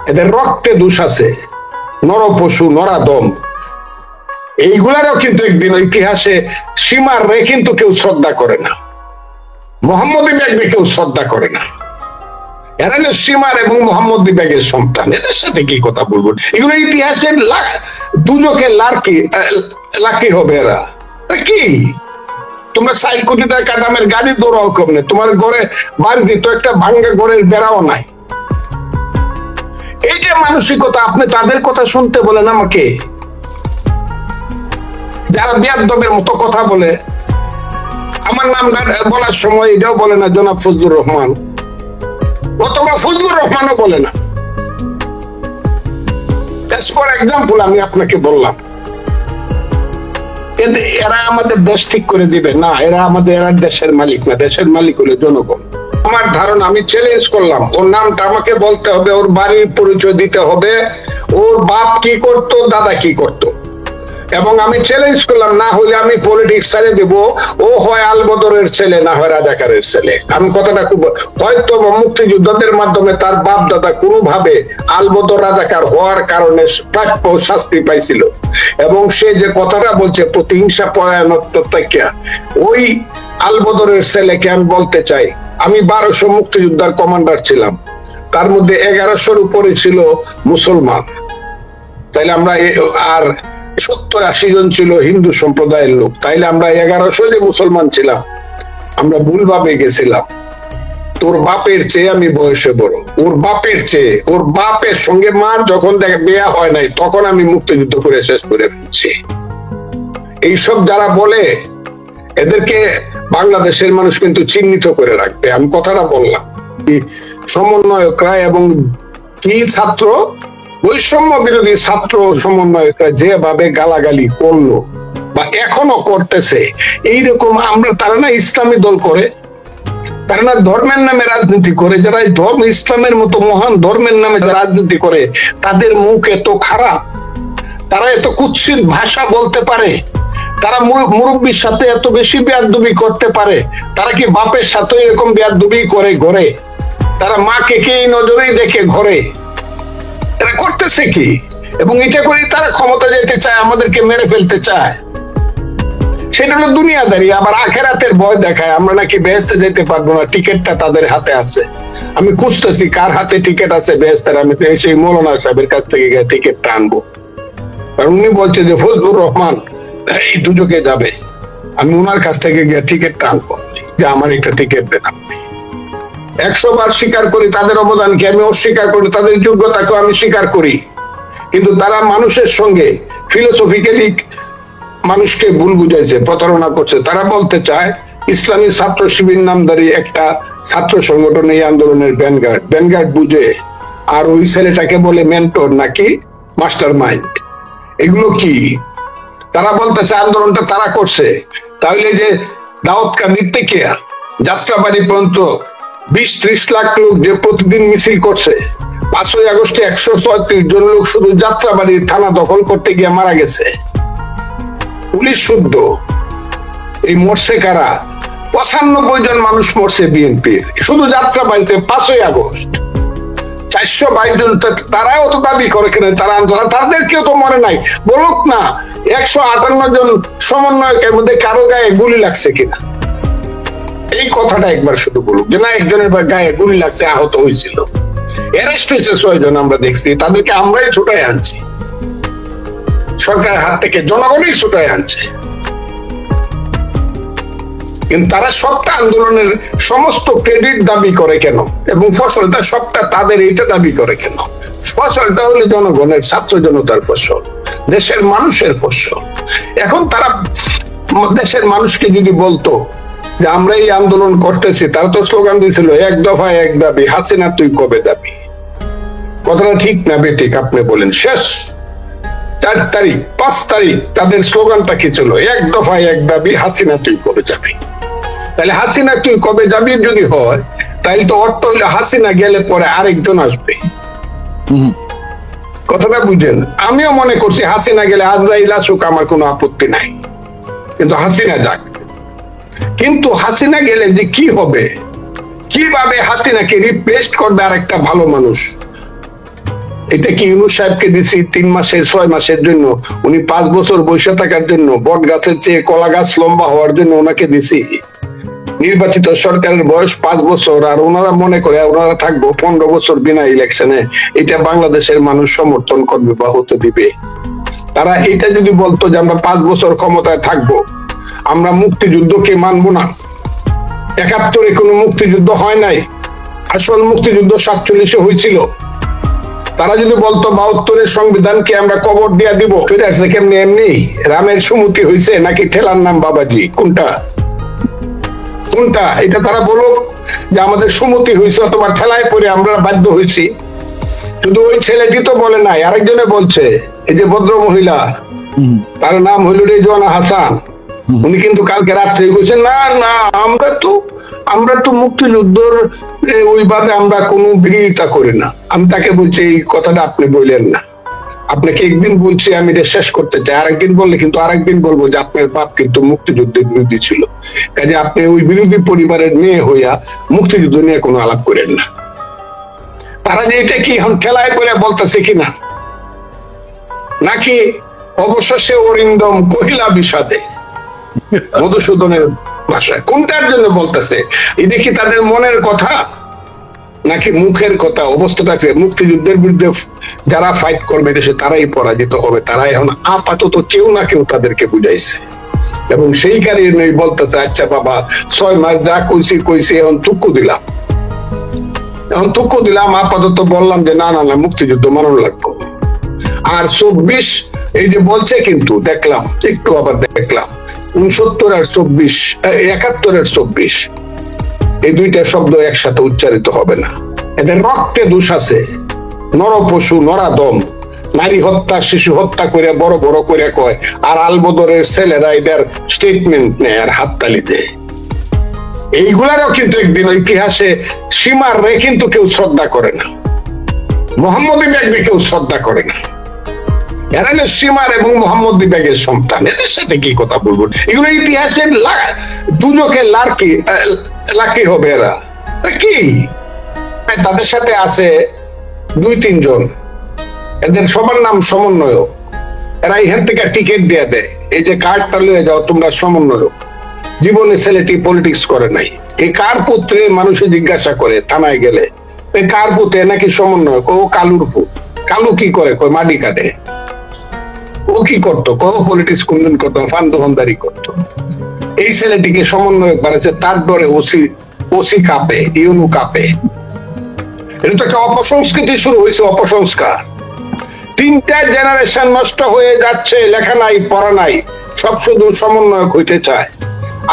এদের রক্তে দোষ আছে, নরপশু নরাদম, এইগুলারও কিন্তু একদিন ইতিহাসে সীমার রে কিন্তু কেউ শ্রদ্ধা করে না, মোহাম্মদী ব্যাগকে কেউ শ্রদ্ধা করে না। এরা সীমার এবং মোহাম্মদী ব্যাগের সন্তান, এদের সাথে কি কথা বলবো? এগুলো ইতিহাসের দুজকের লাকি হবে। এরা কি তোমরা 60 কোটি টাকা দামের গাড়ি দৌড়াও কমনে, তোমার ঘরে বাড়িতে তো একটা ভাঙ্গা ঘরের বেড়াও নাই। এই যে মানসিকতা, আপনি তাদের কথা শুনতে বলেন আমাকে, যারা বিয়াদবের মতো কথা বলে। আমার নাম বলার সময় এটাও বলে না জনাব ফজলুর রহমান, অথবা ফজলুর রহমানও বলে না। ফর এক্সাম্পল আমি আপনাকে বললাম, এরা আমাদের দেশ ঠিক করে দিবে না, এরা দেশের মালিক না, দেশের মালিক হলে জনগণ। আমার ধারণা, আমি চ্যালেঞ্জ করলাম, ওর নামটা আমাকে বলতে হবে, ওর বাড়ির পরিচয় দিতে হবে, ওর বাপ কি করতো, দাদা কি করতো, এবং আমি চ্যালেঞ্জ করলাম, না হলে আমি পলিটিক্স ছেড়ে দেব। ও হয় আলবদরের ছেলে, না হয় রাজাকারের ছেলে। আমি কথাটা খুব, হয়তো মুক্তিযোদ্ধাদের মাধ্যমে তার বাপ দাদা কোনোভাবে আলবদর রাজাকার হওয়ার কারণে প্রাপ্য শাস্তি পাইছিল, এবং সে যে কথাটা বলছে প্রতিহিংসা পরায়ণত্ব থেকে, ওই আলবদরের ছেলেকে আমি বলতে চাই, আমি 1200 মুক্তিযোদ্ধার কমান্ডার ছিলাম, তার মধ্যে 1100-র উপরে ছিল মুসলমান। তাইলে আমরা আর 70-80 জন ছিল হিন্দু সম্প্রদায়ের লোক, তাইলে আমরা 1100 যে মুসলমান ছিলাম, আমরা ভুলভাবে গেছিলাম। তোর বাপের চেয়ে আমি বয়সে বড়, ওর বাপের চেয়ে, ওর বাপের সঙ্গে মার যখন বিয়া হয় নাই, তখন আমি মুক্তিযুদ্ধ করে শেষ করে ফেলছি। এইসব যারা বলে, এদেরকে বাংলাদেশের মানুষ কিন্তু চিহ্নিত করে রাখবে। আমি কথাটা বললাম, সমন্বয়করা এবং কি ছাত্র, বৈষম্য বিরোধী ছাত্র সমন্বয়করা যেভাবে গালাগালি করলো বা এখনো করতেছে, এইরকম আমরা, তারা না ইসলামী দল করে, তারা না ধর্মের নামে রাজনীতি করে, যারা ধর্ম ইসলামের মতো মহান ধর্মের নামে রাজনীতি করে, তাদের মুখ এত খারাপ, তারা এত কুৎসিত ভাষা বলতে পারে, তারা মুরব্বীর সাথে এত বেশি বেয়াদবি করতে পারে, তারা কি বাপের সাথে এরকম বেয়াদবি করে ঘরে? তারা মাকে কে এই নজরেই দেখে ঘরে? এরা করতেছে কি? এবং এটা করে তারা ক্ষমতা যেতে চায়, আমাদেরকে মেরে ফেলতে চায়। সেটা হলো দুনিয়াদারি। আবার আখেরাতের ভয় দেখায়, আমরা নাকি বেহেশতে যেতে পারবো না, টিকিটটা তাদের হাতে আছে। আমি খুঁজতেছি কার হাতে টিকিট আছে বেহেশতের, আমি সেই মৌলানা সাহেবের কাছ থেকে গিয়ে টিকিটটা আনবো। কারণ উনি বলছে যে ফজলুর রহমান এই দুজকে যাবে, আমি ওনার কাছ থেকে গিয়ে টিকিটটা আনবো, যে আমার একটা টিকিট দেন আপনি। 100 বার স্বীকার করি তাদের অবদানকে, আমি অস্বীকার করি তাদের যোগ্যতাকে, আমি স্বীকার করি। কিন্তু তারা মানুষের সঙ্গে ফিলোসফিক্যালি মানুষকে ভুল বুঝাইছে, প্রতারণা করছে। তারা বলতে চায় ইসলামী ছাত্র শিবির নামধারী একটা ছাত্র সংগঠন এই আন্দোলনের ভ্যানগার্ড বুঝে, আর ওই ছেলেটাকে বলে মেন্টর নাকি মাস্টার মাইন্ড। এগুলো কি? তারা বলতেছে আন্দোলনটা তারা করছে, তাহলে যে দাউদ কাদির থেকে যাত্রাবাড়ি পর্যন্ত 20-30 লাখ লোক যে প্রতিদিন মিছিল করছে, 5ই আগস্টে 136 জন লোক শুধু যাত্রাবাড়ির থানা দখল করতে গিয়ে মারা গেছে, পুলিশ শুদ্ধ। এই মরছে কারা? 95 জন মানুষ মরছে বিএনপির শুধু যাত্রাবাড়িতে 5ই আগস্ট। 422 জন, তারাও তো দাবি করে কেন তারা আন্দোলন, তাদের কেউ তো মরে নাই। বলুক না 158 জন সমন্বয়কের মধ্যে কারো গায়ে গুলি লাগছে কিনা, এই কথাটা একবার শুধু বলুক যে না একজনের গায়ে গুলি লাগছে, আহত হয়েছিল। অ্যারেস্ট হয়েছে 6 জন, আমরা দেখছি। তাদেরকে আমরাই ছুটাই আনছি, সরকারের হাত থেকে জনগণই ছুটাই আনছে। কিন্তু তারা সবটা আন্দোলনের সমস্ত ক্রেডিট দাবি করে কেন, এবং ফসলটা সবটা তাদের এইটা দাবি করে কেন? ফসলটা হলে জনগণের, ছাত্র জনতার ফসল, দেশের মানুষের ফসল। এখন তারা দেশের মানুষকে যদি বলতো যে আমরা এই আন্দোলন করতেছি, তারা তো স্লোগান দিয়েছিল 1 দফায় 1 দাবি, হাসিনা তুই কবে দাবি। কথাটা ঠিক না বেঠিক আপনি বলেন? শেষ 4 তারিখ 5 তারিখ তাদের স্লোগানটা কি ছিল? 1 দফায় 1 দাবি, হাসিনা তুই কবে যাবি। তাহলে হাসিনা তুই কবে যাবি যদি হয়, তাহলে তো অর্থ হইলে হাসিনা গেলে পরে আরেকজন আসবে। কথাটা বুঝেন? আমিও মনে করছি হাসিনা গেলে আজরাইল আসুক, আমার কোনো আপত্তি নাই, কিন্তু হাসিনা যাক। কিন্তু হাসিনা গেলে যে কি হবে, কিভাবে হাসিনাকে রিপ্লেস করবে আর একটা ভালো মানুষ, এটা কি ইউনূস সাহেবকে দিছি 3 মাসের 6 মাসের জন্য? উনি 5 বছর বসে থাকার জন্য, বট গাছের চেয়ে কলা গাছ লম্বা হওয়ার জন্য ওনাকে দিছি? নির্বাচিত সরকারের বয়স 5 বছর, আর ওনারা মনে করে ওনারা থাকবো 15 বছর বিনা ইলেকশনে। এটা বাংলাদেশের মানুষ সমর্থন করবে বা হতে দিবে? তারা এটা যদি বলতো যে আমরা 5 বছর ক্ষমতায় থাকবো, আমরা মুক্তিযুদ্ধকে মানবো না, 71-এ কোনো মুক্তিযুদ্ধ হয় নাই, আসল মুক্তিযুদ্ধ 47-এ হয়েছিল, তারা যদি বলতো 72-এর সংবিধানকে আমরা কবর দিয়া দিব, ফিরে আসছে কেমনি? এমনি রামের সুমতি হয়েছে নাকি ঠেলার নাম বাবাজি? কোনটা কোনটা? এটা তারা বলুক যে আমাদের সুমতি হয়েছে অথবা ঠেলায় পড়ে আমরা বাধ্য হয়েছি। শুধু ওই ছেলেটি তো বলে নাই, আরেকজনে বলছে, এই যে ভদ্র মহিলা, তার নাম হইল রেজওয়ানা হাসান, উনি কিন্তু কালকে রাত্রে বলছেন না না আমরা তো মুক্তিযুদ্ধর ওইভাবে আমরা কোনো বিরোধিতা করি না। আমি তাকে বলছি এই কথাটা আপনি বললেন না, আপনাকে একদিন বলছি আমি এটা শেষ করতে চাই, আরেকদিন বললে কিন্তু আরেকদিন বলবো যে আপনার বাপ কিন্তু মুক্তিযুদ্ধের বিরোধী ছিল, কাজে আপনি ওই বিরোধী পরিবারের মেয়ে হইয়া মুক্তিযুদ্ধ নিয়ে কোনো আলাপ করেন না। তারা যে এটা কি এখন খেলায় করে বলতেছে কিনা, নাকি অবশেষে অরিন্দম কহিলা বিষাদে মধুসূদনের ভাষায়, কোনটার জন্য বলতেছে? এটা কি তাদের মনের কথা নাকি মুখের কথা? অবস্থাটা মুক্তিযুদ্ধের বিরুদ্ধে যারা ফাইট করবে দেশে তারাই পরাজিত হবে, তারাই এখন আপাতত কেউ না কেউ তাদেরকে বুঝাইছে, এবং সেই কারণে বলতেছে আচ্ছা বাবা 6 মাস যা কইছি এখন তুক্কু দিলাম, আপাতত বললাম যে না না না মুক্তিযুদ্ধ মানন লাগবে। আর 24 এই যে বলছে, কিন্তু দেখলাম একটু আবার দেখলাম 69 আর 24, 71 আর 24 এই দুইটা শব্দ একসাথে উচ্চারিত হবে না। এদের রক্তে দোষ আছে, নরপশু নরাদম, নারী হত্যা শিশু হত্যা করে বড় বড় করে কয়, আর আলবদরের ছেলেরা এদের স্টেটমেন্ট নেয় আর হাততালি দেয়। এইগুলারও কিন্তু একদিন ইতিহাসে সীমার রে কিন্তু কেউ শ্রদ্ধা করে না, মোহাম্মদী ব্যাগকে কেউ শ্রদ্ধা করে না। এরা সীমার এবং মোহাম্মদী ব্যাগের সন্তান, এদের সাথে কি কথা বলবো? এগুলো ইতিহাসের দুজকে লাকি হবে। এরা কি তাদের সাথে আছে 2-3 জন, এদের সবার নাম সমন্বয়ক। এরা এখান থেকে টিকিট দিয়ে দেয়, এই যে কার্ডটা লয়ে যাও তোমরা সমন্বয়ক। জীবনে ছেলেটি পলিটিক্স করে নাই, এই কার পুত্রে মানুষে জিজ্ঞাসা করে থানায় গেলে, এই কার পুত্রে নাকি সমন্বয়ক? ও কালুর পুত। কালু কি করে? কয় মাটি কাটে। ও কি করতো? পলিটিক্স কোনদিন করতো? ফান্দোহনদারি করতো। এই ছেলেটিকে সমন্বয়ক বানাচ্ছে, তার ডরে ওসি কাঁপে, ইউনু কাঁপে। এটা তো একটা অপসংস্কৃতি শুরু হয়েছে, অপসংস্কার। 3টা জেনারেশন নষ্ট হয়ে যাচ্ছে, লেখা নাই পড়া নাই, সব শুধু সমন্বয়ক হইতে চায়।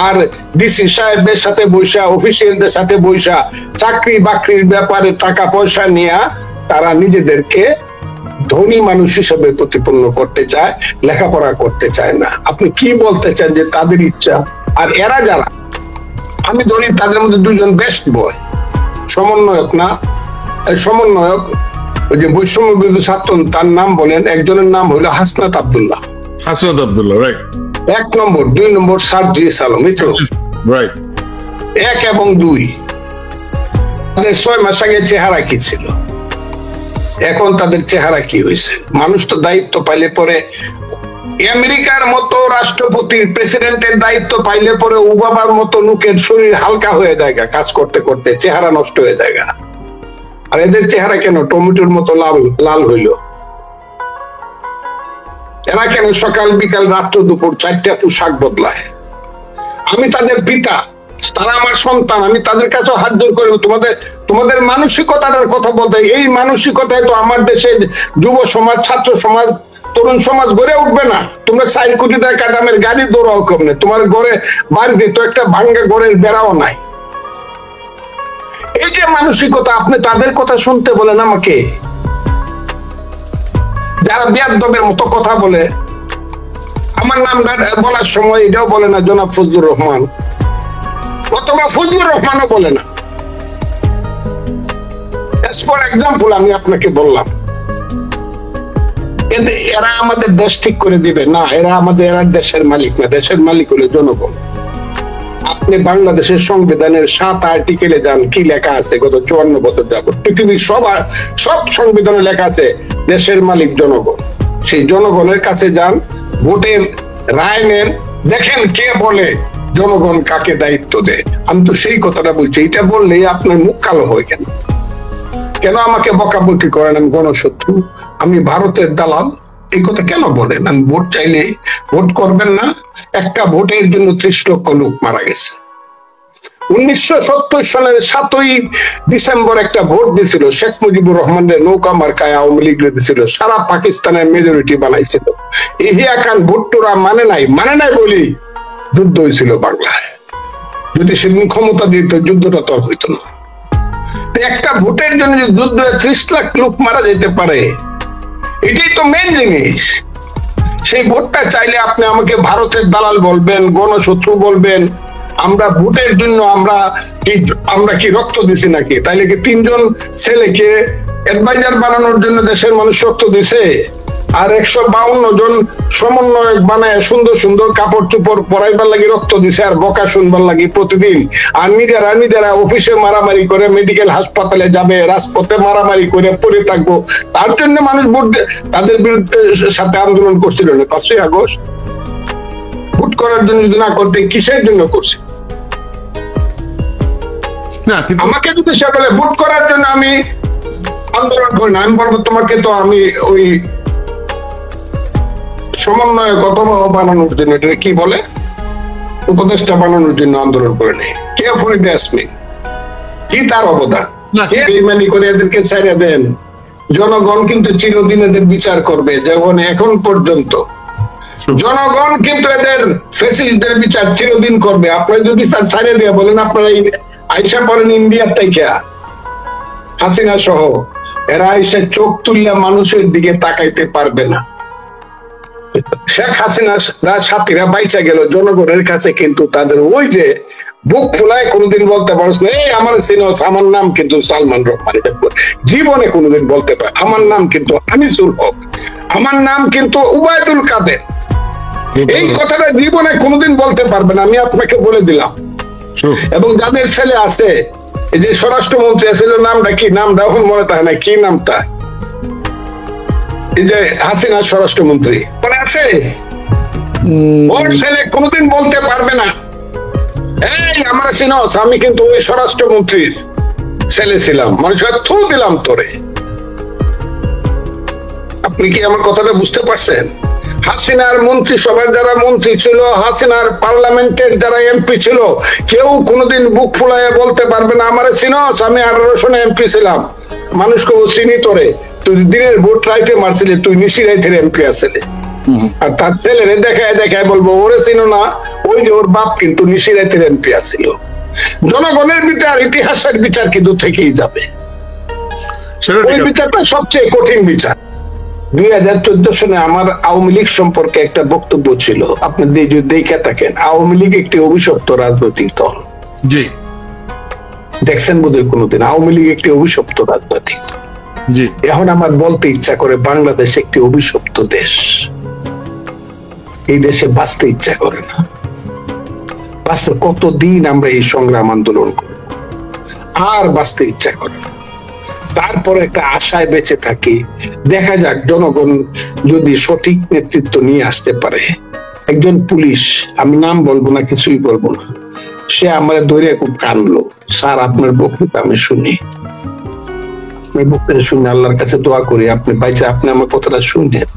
আর ডিসি সাহেবের সাথে বৈশা, অফিসিয়ালদের সাথে বৈশা, চাকরি বাকরির ব্যাপারে টাকা পয়সা নিয়ে তারা নিজেদেরকে ধনী মানুষ হিসেবে প্রতিপন্ন করতে চায়, লেখাপড়া করতে চায় না। আপনি কি বলতে চান যে তাদের ইচ্ছা? আর এরা যারা, আমি ধরি তাদের মধ্যে 2 জন বেস্ট বয়, সমন্বয়ক না, সমন্বয়ক ওই যে বৈষম্য বিরোধী ছাত্র, তার নাম বলেন, একজনের নাম হইলো হাসনাত আব্দুল্লাহ, রাইট, 1 নম্বর, 2 নম্বর সার্জিস আলম, রাইট, 1 এবং 2। তাদের 6 মাস আগে চেহারা কি ছিল, এখন তাদের চেহারা কি হয়েছে? মানুষ তো দায়িত্ব পাইলে পরে, আমেরিকার মতো রাষ্ট্রপতির প্রেসিডেন্টের দায়িত্ব পাইলে পরে ওবামার মতো লোকের শরীর হালকা হয়ে যায়, কাজ করতে করতে চেহারা নষ্ট হয়ে যায়। আর এদের চেহারা কেন টমেটোর মতো লাল হইল? এরা কেন সকাল বিকাল রাত্র দুপুর 4টা পোশাক বদলায়? আমি তাদের পিতা, তারা আমার সন্তান, আমি তাদের কাছে হাত জোর করে তোমাদের মানসিকতার কথা বলতে, এই মানসিকতায় তো আমার দেশে যুব সমাজ, ছাত্র সমাজ, তরুণ সমাজ গড়ে উঠবে না। তোমরা 4 কোটি টাকা দামের গাড়ি দৌড়াও কমনে, তোমার ঘরে বাড়িতে তো একটা ভাঙ্গা ঘরের বেড়াও নাই। এই যে মানসিকতা, আপনি তাদের কথা শুনতে বলেন আমাকে, যারা বিয়াদবের মতো কথা বলে। আমার নাম বলার সময় এটাও বলে না জনাব ফজলুর রহমান, অথবা ফজলুর রহমানও বলে না। ফর এক্সাম্পল আমি আপনাকে বললাম, এরা আমাদের দেশ ঠিক করে দিবে না, এরা দেশের মালিক না, দেশের মালিক হলে জনগণ। আপনি বাংলাদেশের সংবিধানের 7 আর্টিকেলে যান, কি লেখা আছে গত 54 বছর যাবত পৃথিবীর সব সংবিধানে লেখা আছে দেশের মালিক জনগণ। সেই জনগণের কাছে যান, ভোটের রায় নেন, দেখেন কে বলে জনগণ কাকে দায়িত্ব দেয়। আমি তো সেই কথাটা বলছি। এটা বললেই আপনার মুখ কালো হয় কেন? কেন আমাকে বকাবকি করেন আমি গণশত্রু, আমি ভারতের দালাল? এই কথা কেন বলেন? আমি ভোট চাইলে ভোট করবেন না? একটা ভোটের জন্য 30 লক্ষ লোক মারা গেছে। 1970 সালের 7ই ডিসেম্বর একটা ভোট দিছিল, শেখ মুজিবুর রহমানের নৌকা মার্কায় আওয়ামী লীগ দিছিল, সারা পাকিস্তানের মেজরিটি বানাইছিল। ইহিয়া খান ভুট্টোরা মানে নাই বলি যুদ্ধ হয়েছিল বাংলায়। যদি সেদিন ক্ষমতা দিত যুদ্ধটা তো হইতো না। একটা ভোটের জন্য যদি যুদ্ধ 30 লাখ লোক মারা যেতে পারে, এটাই তো মেন জিনিস। সেই ভোটটা চাইলে আপনি আমাকে ভারতের দালাল বলবেন, গণশত্রু বলবেন। আমরা ভোটের জন্য আমরা কি রক্ত দিছি নাকি? তাইলে কি 3 জন ছেলেকে অ্যাডভাইজার বানানোর জন্য দেশের মানুষ রক্ত দিছে? আর 152 জন সমন্বয়ক বানায় সুন্দর সুন্দর কাপড় চোপড় পরাইবার লাগি রক্ত দিছে, আর বকা শুনবার লাগি প্রতিদিন। আর নিজেরা অফিসে মারামারি করে, মেডিকেল হাসপাতালে যাবে, রাজপথে মারামারি করে পড়ে থাকবো। তার জন্য মানুষ ভোট তাদের বিরুদ্ধে সাথে আন্দোলন করছিল না 5ই আগস্ট। ভোট করার জন্য যদি না করতে, কিসের জন্য করছে? আমাকে যদি সে বলে ভোট করার জন্য আমি আন্দোলন করি না, আমি বলবো তোমাকে তো আমি ওই সমন্বয়ক অথবা বানানোর জন্য, এটা কি বলে, উপদেষ্টা বানানোর জন্য আন্দোলন করে নেই। কে ফরিদ ইয়াসমিন, কি তার অবদান? বেইমানি করে এদেরকে ছেড়ে দেন। জনগণ কিন্তু চিরদিন এদের বিচার করবে। যেমন এখন পর্যন্ত জনগণ কিন্তু এদের ফ্যাসিস্টদের বিচার চিরদিন করবে। আপনারা যদি বিচার ছাড়ে দিয়ে বলেন আপনারা আইসা পড়েন ইন্ডিয়ার থেকে হাসিনা সহ, এরা আইসা চোখ তুললে মানুষের দিকে তাকাইতে পারবে না। শেখ হাসিনা সাথীরা বাইচা গেল জনগণের কাছে, কিন্তু তাদের ওই যে বুক ফুলায় কোনোদিন বলতে পারছ না, এই আমার চিনস, আমার নাম কিন্তু সালমান রহমান। জীবনে কোনোদিন বলতে পারে আমার নাম কিন্তু আনিসুল হক, আমার নাম কিন্তু উবায়দুল কাদের। এই কথাটা জীবনে কোনোদিন বলতে পারবে না, আমি আপনাকে বলে দিলাম। এবং যাদের ছেলে আছে, এই যে স্বরাষ্ট্রমন্ত্রী ছিল, নামটা কি, নামটা এখন মনে থাকে না, কি নামটা, এই যে হাসিনা স্বরাষ্ট্রমন্ত্রী মনে আছে? ওর ছেলে কোনোদিন বলতে পারবে না এই আমার চিনস, আমি কিন্তু ওই স্বরাষ্ট্রমন্ত্রীর ছেলে ছিলাম, মানুষের থু দিলাম তোরে। আপনি কি আমার কথাটা বুঝতে পারছেন? হাসিনার মন্ত্রিসভার যারা মন্ত্রী ছিল, হাসিনার পার্লামেন্টের যারা এমপি ছিল, কেউ কোনোদিন বুক ফুলাইয়া বলতে পারবে না আমার চিনস, আমি 18 সনে এমপি ছিলাম। মানুষকে চিনি তোরে, তুই দিনের ভোট রাইতে মারছিলি, তুই নিশি রাইতের এমপি আসলে। আর তার ছেলেরে দেখায় বলবো ওরে চিনো না, ওই যে ওর বাপ কিন্তু নিশি রাইতের এমপি আসছিল। জনগণের বিচার, ইতিহাসের বিচার কিন্তু থেকেই যাবে। ওই বিচারটা সবচেয়ে কঠিন বিচার। 2014 সনে আমার আওয়ামী লীগ সম্পর্কে একটা বক্তব্য ছিল, আপনি যদি দেখে থাকেন। আওয়ামী লীগ একটি অভিশপ্ত রাজনৈতিক দল। জি, দেখছেন বোধহয় কোনোদিন? আওয়ামী লীগ একটি অভিশপ্ত রাজনৈতিক দল। এখন আমার বলতে ইচ্ছা করে বাংলাদেশ একটি অভিশপ্ত দেশ। এই দেশে বাঁচতে ইচ্ছা করে না। বাঁচতে কতদিন আমরা এই সংগ্রাম আন্দোলন করি, আর বাঁচতে ইচ্ছা করে না। তারপরে একটা আশায় বেঁচে থাকি, দেখা যাক জনগণ যদি সঠিক নেতৃত্ব নিয়ে আসতে পারে। একজন পুলিশ, আমি নাম বলবো না, কিছুই বলবো না, সে আমার ধরে খুব কানলো, স্যার আপনার বক্তৃতা আমি শুনি, বক্তৃতা শুনে আল্লাহর কাছে দোয়া করি আপনি বাইচে, আপনি আমার কথাটা শুনলেন,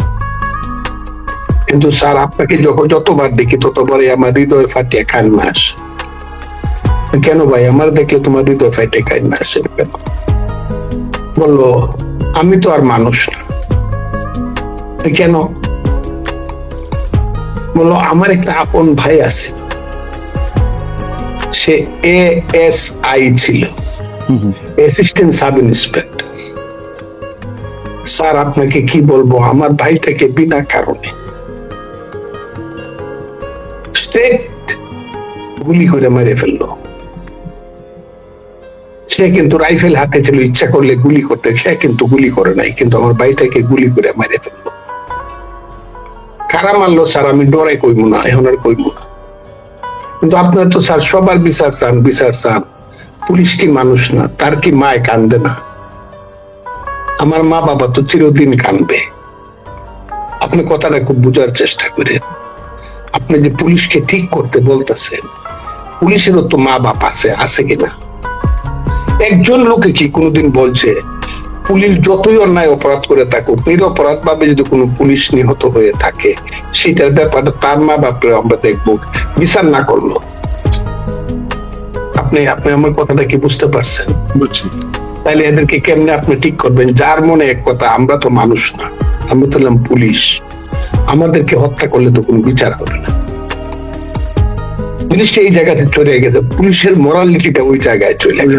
কিন্তু স্যার আপনাকে যতবার দেখি ততবারই আমার হৃদয় ফাটিয়ে কান্না আসে। কেন ভাই, আমার দেখলে তোমার হৃদয় ফাটিয়ে কান্না আসে কেন? বললো আমি তো আর মানুষ না। কেন? বললো আমার একটা আপন ভাই আছে, সে ASI ছিল, অ্যাসিস্ট্যান্ট সাব ইন্সপেক্টর। স্যার আপনাকে কি বলবো, আমার ভাইটাকে বিনা কারণে গুলি করে মেরে ফেললো। সে কিন্তু রাইফেল হাতে ছিল, ইচ্ছা করলে গুলি করতে, সে কিন্তু গুলি করে নাই, কিন্তু আমার ভাইটাকে গুলি করে মেরে ফেললো। কারা মারলো স্যার আমি ডরে কইবো না, এখন আর কইবো না। কিন্তু আপনারা তো স্যার সবার বিচার চান। পুলিশ কি মানুষ না? তার কি মায় কান্দে না? আমার মা বাবা তো চিরদিন কানবে। আপনি কথাটা খুব বোঝার চেষ্টা করেন। আপনি যে পুলিশকে ঠিক করতে বলতেছেন, পুলিশেরও তো মা বাপ আছে কিনা? একজন লোকে কি কোনোদিন বলছে পুলিশ যতই অন্যায় অপরাধ করে থাকুক, নিরপরাধ ভাবে যদি কোনো পুলিশ নিহত হয়ে থাকে, সেটার ব্যাপারে তার মা বাপরে আমরা দেখবো বিচার না করলো? আপনি আমার কথাটা কি বুঝতে পারছেন? বুঝছি। তাহলে এদেরকে কেমনে আপনি ঠিক করবেন? যার মনে এক কথা, আমরা তো মানুষ না, আমরা তো হলাম পুলিশ, আমাদেরকে হত্যা করলে তো কোনো বিচার হবে না। জিনিসটা এই জায়গাতে চলে গেছে, পুলিশের মোরালিটিটা ওই জায়গায় চলে গেছে।